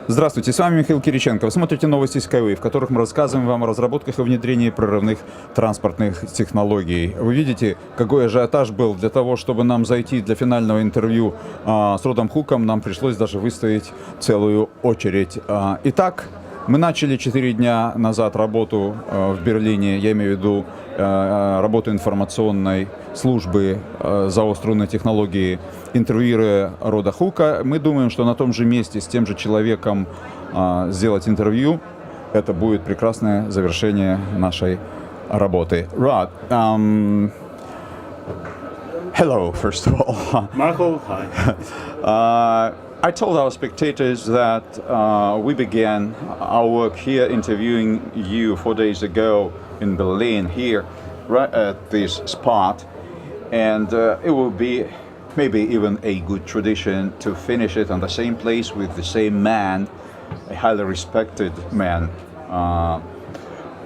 Здравствуйте, с вами Михаил Кириченко. Вы смотрите новости Skyway, в которых мы рассказываем вам о разработках и внедрении прорывных транспортных технологий. Вы видите, какой ажиотаж был для того, чтобы нам зайти для финального интервью с Родом Хуком. Нам пришлось даже выставить целую очередь. Итак, мы начали 4 дня назад работу в Берлине, я имею в виду работу информационной службы заостренной технологии, интервьюируя Рода Хука. Мы думаем, что на том же месте с тем же человеком сделать интервью — это будет прекрасное завершение нашей работы. Rod, hello, first of all. Michael, hi. I told our spectators that we began our work here interviewing you 4 days ago in Berlin, here, right at this spot, and it will be maybe even a good tradition to finish it on the same place with the same man, a highly respected man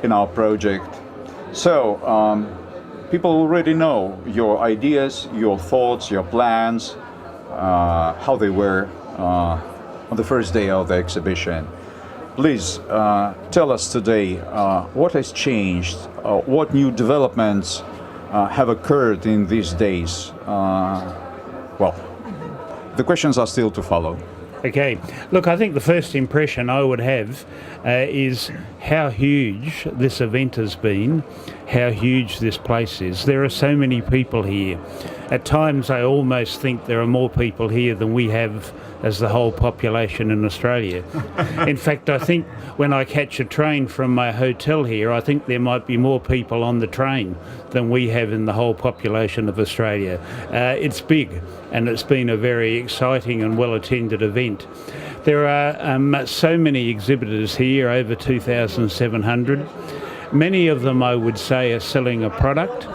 in our project. So, people already know your ideas, your thoughts, your plans, how they were on the first day of the exhibition. Please tell us today what has changed, what new developments have occurred in these days. Well, the questions are still to follow. Okay, look, I think the first impression I would have is how huge this event has been, how huge this place is. There are so many people here. At times I almost think there are more people here than we have as the whole population in Australia. In fact, I think when I catch a train from my hotel here, I think there might be more people on the train than we have in the whole population of Australia. It's big, and it's been a very exciting and well-attended event. There are so many exhibitors here, over 2,700. Many of them, I would say, are selling a product.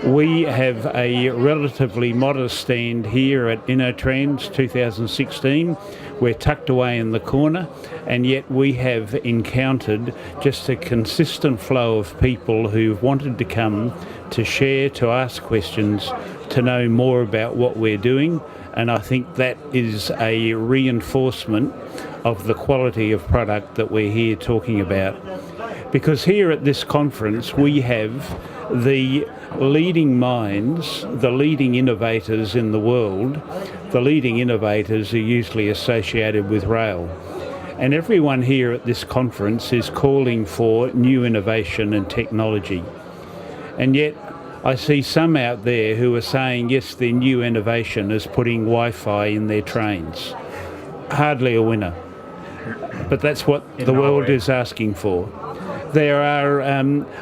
We have a relatively modest stand here at Innotrans 2016. We're tucked away in the corner, and yet we have encountered just a consistent flow of people who've wanted to come to share, to ask questions, to know more about what we're doing. And I think that is a reinforcement of the quality of product that we're here talking about. Because here at this conference we have the leading minds, the leading innovators in the world. The leading innovators are usually associated with rail. And everyone here at this conference is calling for new innovation and technology. And yet I see some out there who are saying, yes, their new innovation is putting Wi-Fi in their trains. Hardly a winner. But that's what the world is asking for. There are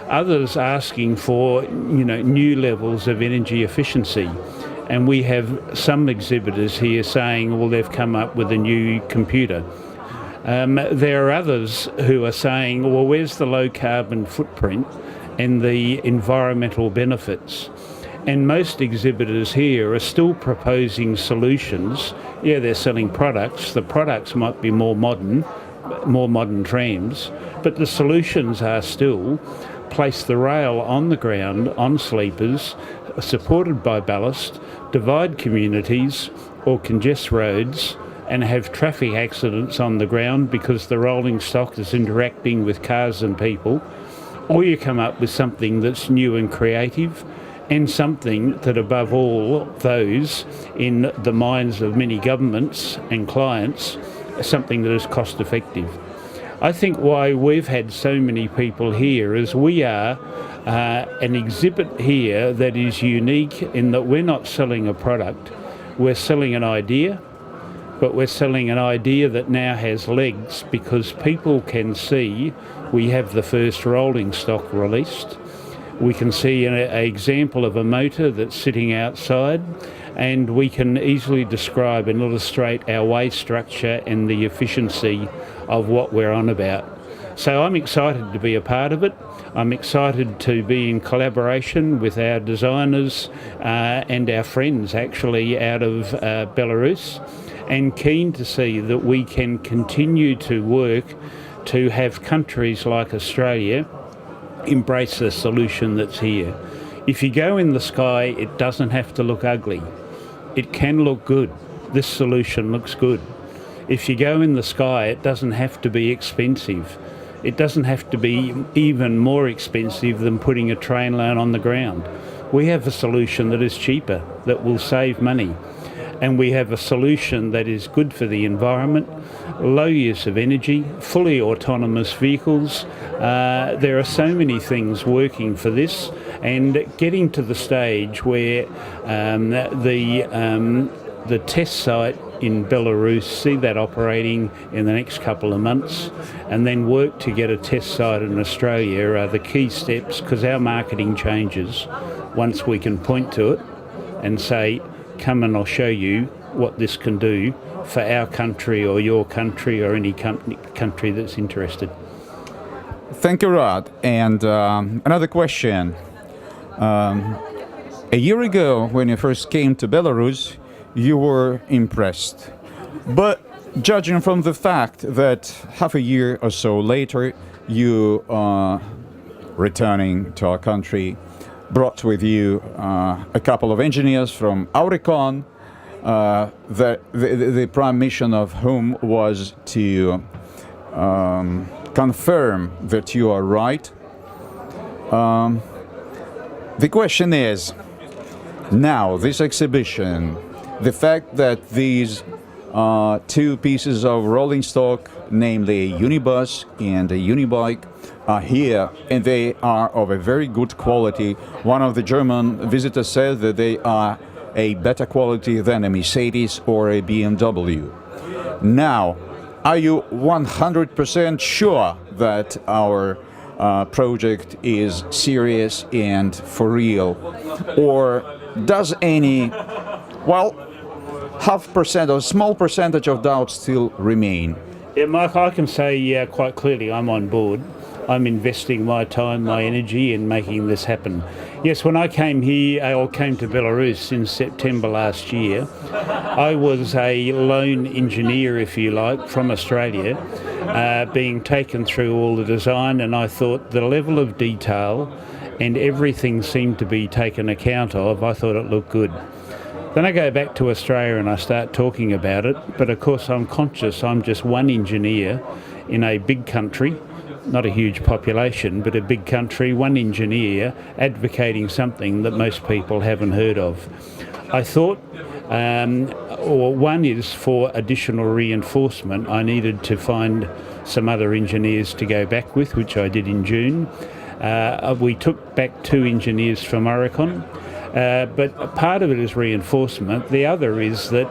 others asking for, new levels of energy efficiency. And we have some exhibitors here saying, well, they've come up with a new computer. There are others who are saying, well, where's the low carbon footprint and the environmental benefits? And most exhibitors here are still proposing solutions. Yeah, they're selling products. The products might be more modern trams, but the solutions are still place the rail on the ground, on sleepers, supported by ballast, divide communities or congest roads, and have traffic accidents on the ground because the rolling stock is interacting with cars and people. Or you come up with something that's new and creative, and something that above all those in the minds of many governments and clients, something that is cost effective. I think why we've had so many people here is we are an exhibit here that is unique in that we're not selling a product, we're selling an idea, but we're selling an idea that now has legs because people can see we have the first rolling stock released. We can see an example of a motor that's sitting outside, and we can easily describe and illustrate our way structure and the efficiency of what we're on about. So I'm excited to be a part of it. I'm excited to be in collaboration with our designers and our friends actually out of Belarus, and keen to see that we can continue to work to have countries like Australia embrace the solution that's here. If you go in the sky, it doesn't have to look ugly. It can look good. This solution looks good. If you go in the sky, it doesn't have to be expensive. It doesn't have to be even more expensive than putting a train line on the ground. We have a solution that is cheaper, that will save money. And we have a solution that is good for the environment, low use of energy, fully autonomous vehicles. There are so many things working for this, and getting to the stage where the test site in Belarus, see that operating in the next couple of months, and then work to get a test site in Australia are the key steps, because our marketing changes once we can point to it and say, come and I'll show you what this can do for our country or your country or any country that's interested. Thank you, Rod. And another question. A year ago, when you first came to Belarus, you were impressed. But judging from the fact that half a year or so later, you are returning to our country, brought with you a couple of engineers from Auricon, the prime mission of whom was to confirm that you are right. The question is, now this exhibition, the fact that these two pieces of rolling stock, namely a unibus and a unibike, are here, and they are of a very good quality. One of the German visitors said that they are a better quality than a Mercedes or a BMW. Now, are you 100% sure that our project is serious and for real? Or does any, well, half percent or small percentage of doubt still remain? Yeah, Mike, I can say quite clearly I'm on board. I'm investing my time, my energy in making this happen. Yes, when I came here, or came to Belarus in September last year, I was a lone engineer, if you like, from Australia, being taken through all the design, and I thought the level of detail and everything seemed to be taken account of. I thought it looked good. Then I go back to Australia and I start talking about it, but of course I'm conscious I'm just one engineer in a big country, not a huge population, but a big country, one engineer advocating something that most people haven't heard of. I thought, one is for additional reinforcement, I needed to find some other engineers to go back with, which I did in June. We took back 2 engineers from Oricon. But part of it is reinforcement. The other is that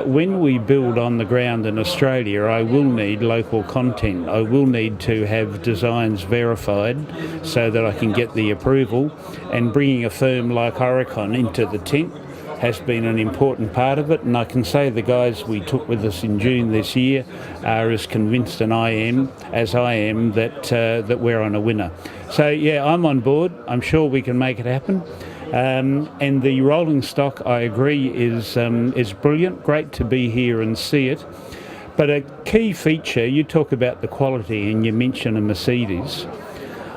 when we build on the ground in Australia, I will need local content. I will need to have designs verified so that I can get the approval. And bringing a firm like Oricon into the tent has been an important part of it. And I can say the guys we took with us in June this year are as convinced as I am that we're on a winner. So yeah, I'm on board. I'm sure we can make it happen. And the rolling stock, I agree, is brilliant. Great to be here and see it. But a key feature, you talk about the quality and you mention a Mercedes.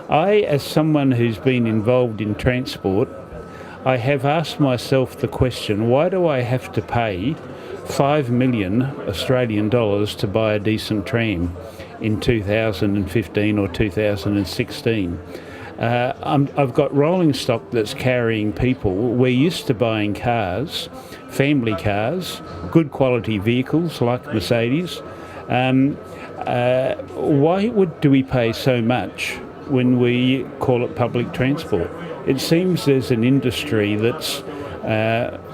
I, as someone who's been involved in transport, I have asked myself the question, why do I have to pay 5 million Australian dollars to buy a decent tram in 2015 or 2016? I've got rolling stock that's carrying people. We're used to buying cars, family cars, good quality vehicles like Mercedes. Why do we pay so much when we call it public transport? It seems there's an industry that's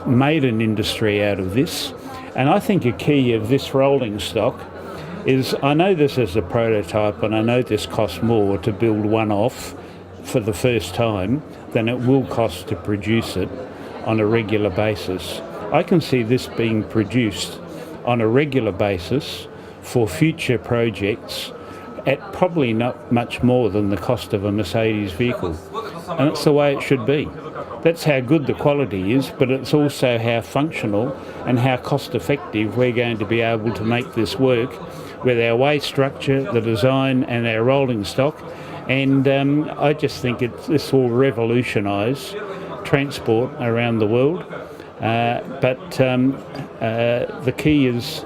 made an industry out of this. And I think a key of this rolling stock is, I know this is a prototype and I know this costs more to build one off for the first time than it will cost to produce it on a regular basis. I can see this being produced on a regular basis for future projects at probably not much more than the cost of a Mercedes vehicle. And that's the way it should be. That's how good the quality is, but it's also how functional and how cost effective we're going to be able to make this work with our way structure, the design and our rolling stock. And I just think this will revolutionise transport around the world. But the key is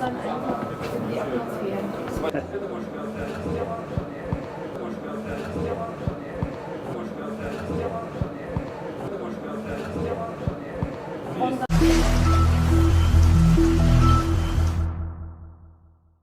dann einfach in die Atmosphäre.